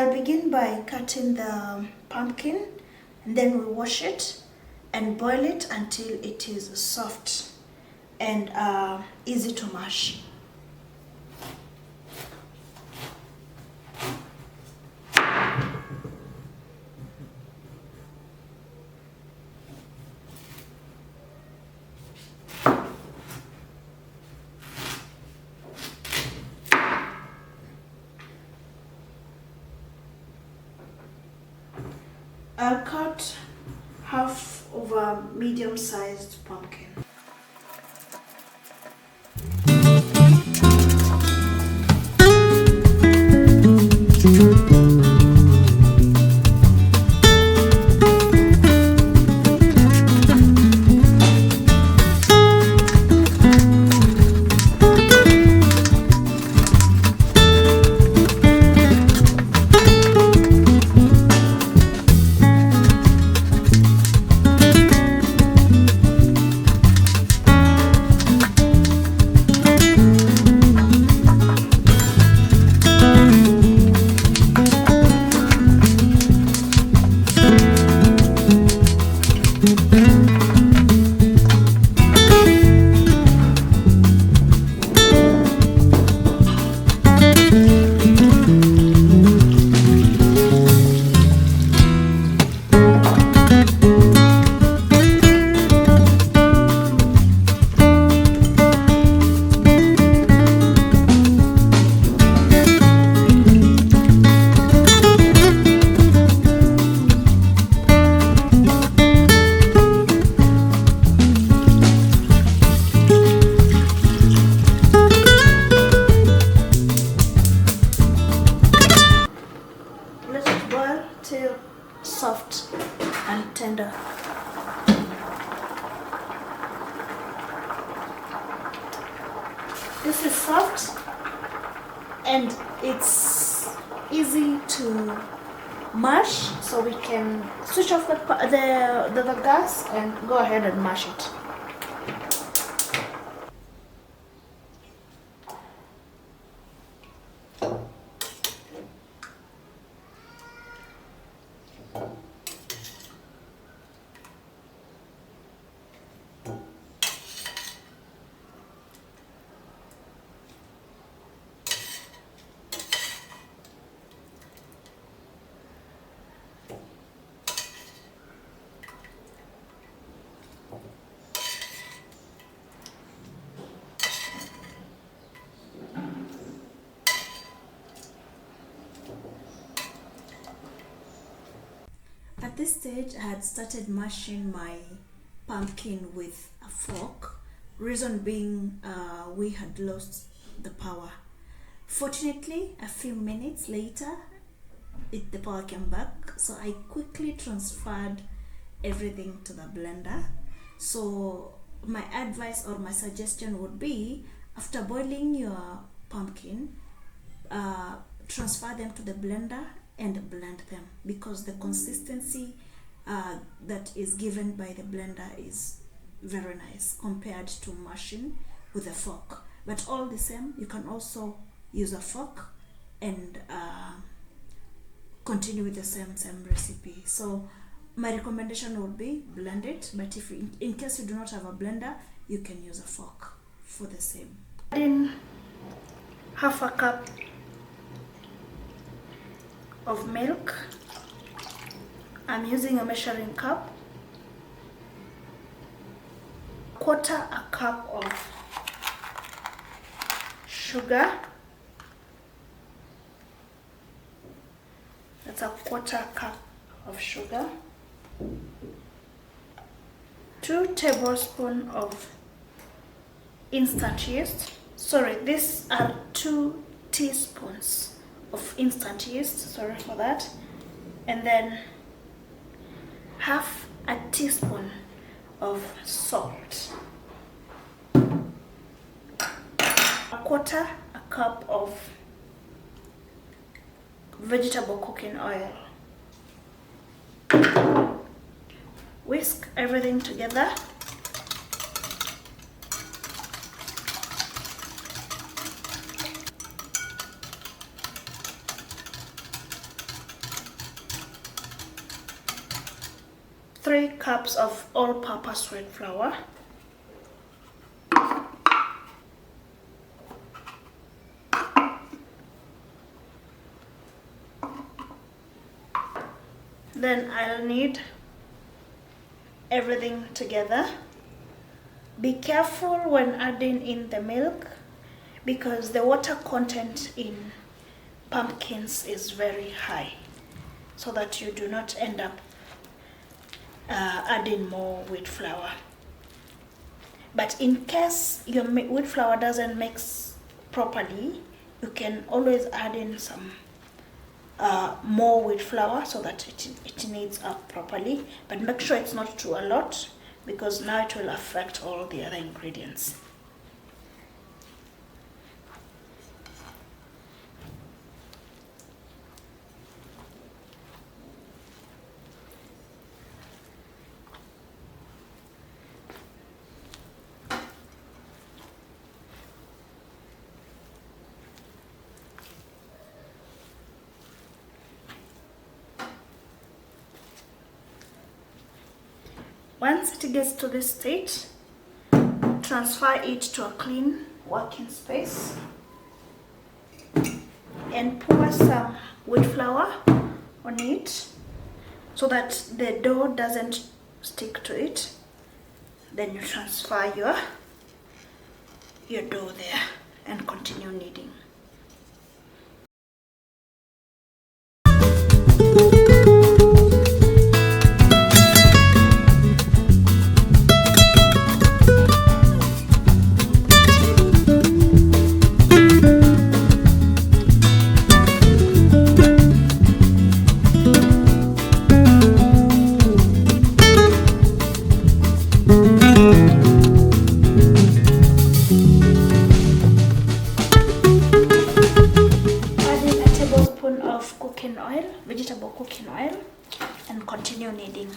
I'll begin by cutting the pumpkin, and then we wash it and boil it until it is soft and easy to mash. I'll cut half of a medium-sized pumpkin. Till soft and tender. This is soft and it's easy to mash, so we can switch off the gas and go ahead and mash it. At this stage, I had started mashing my pumpkin with a fork, reason being we had lost the power. Fortunately, a few minutes later, the power came back, so I quickly transferred everything to the blender. So my advice or my suggestion would be, after boiling your pumpkin, transfer them to the blender and blend them, because the consistency that is given by the blender is very nice compared to mashing with a fork. But all the same, you can also use a fork and continue with the same recipe. So my recommendation would be blend it, but if in case you do not have a blender, you can use a fork for the same. Add in half a cup of milk. I'm using a measuring cup. Quarter a cup of sugar. That's a quarter cup of sugar. 2 tablespoons of instant yeast. Sorry, these are 2 teaspoons of instant yeast, sorry for that. And then half a teaspoon of salt. A quarter a cup of vegetable cooking oil. Whisk everything together. cups of all-purpose wheat flour. Then I'll knead everything together. Be careful when adding in the milk because the water content in pumpkins is very high, so that you do not end up adding more wheat flour. But in case your wheat flour doesn't mix properly, you can always add in some more wheat flour so that it kneads up properly, but make sure it's not too a lot because now it will affect all the other ingredients. Once it gets to this state, transfer it to a clean working space and pour some wheat flour on it so that the dough doesn't stick to it. Then you transfer your dough there and continue kneading. Vegetable cooking oil, and continue kneading.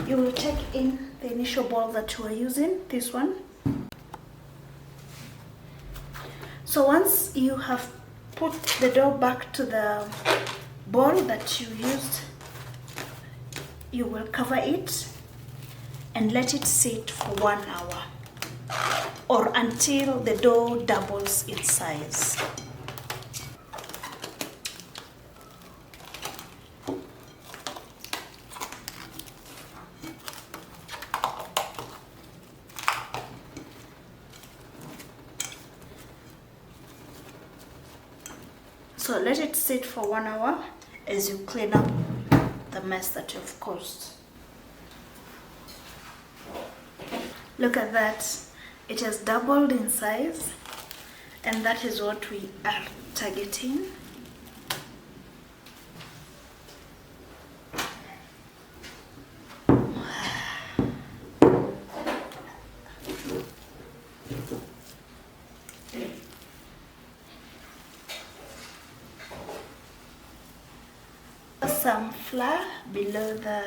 You will take in the initial bowl that you are using, this one. So once you have put the dough back to the bowl that you used, you will cover it and let it sit for 1 hour or until the dough doubles in size. So let it sit for 1 hour as you clean up the mess that you've caused. Look at that, it has doubled in size, and that is what we are targeting. Some flour below the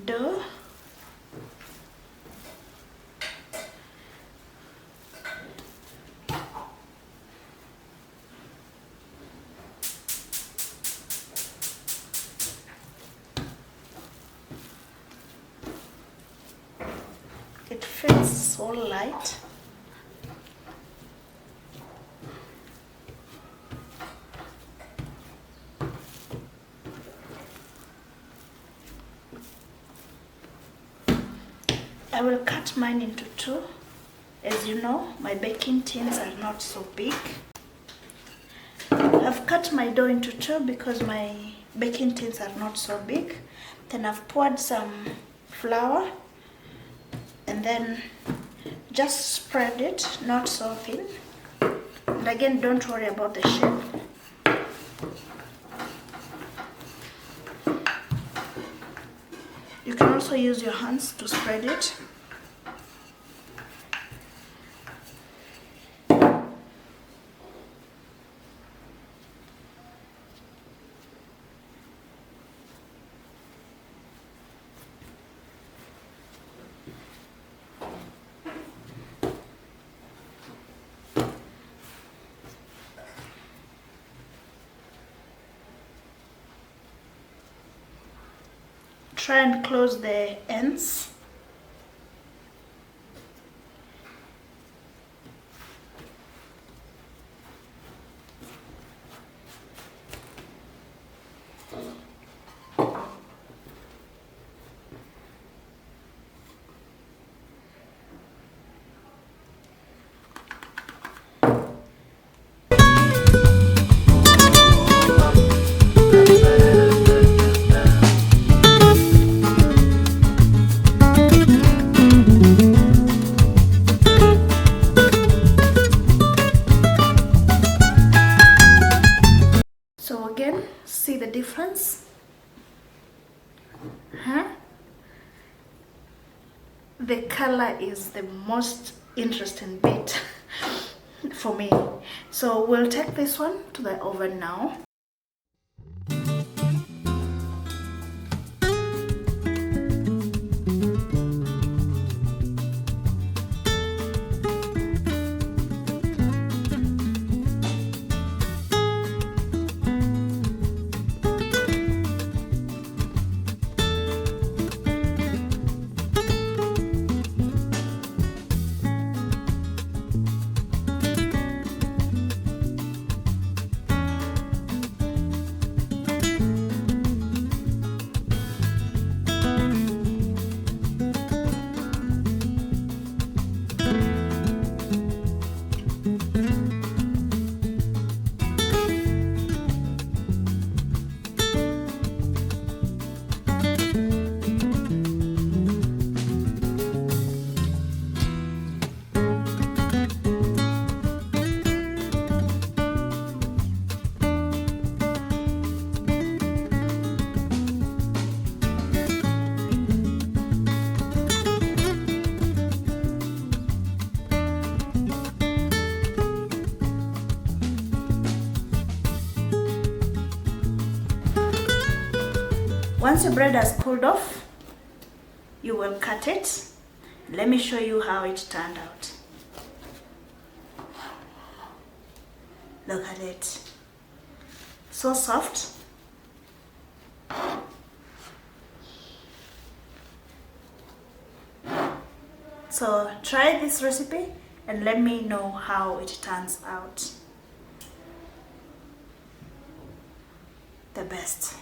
dough. It feels so light. I will cut mine into two. As you know, my baking tins are not so big. I've cut my dough into two because my baking tins are not so big. Then I've poured some flour and then just spread it, not so thin. And again, don't worry about the shape. You can also use your hands to spread it. Try and close the ends. So again, see the difference? The color is the most interesting bit for me. So we'll take this one to the oven now. Once your bread has cooled off, you will cut it. Let me show you how it turned out. Look at it. So soft. So try this recipe and let me know how it turns out. The best.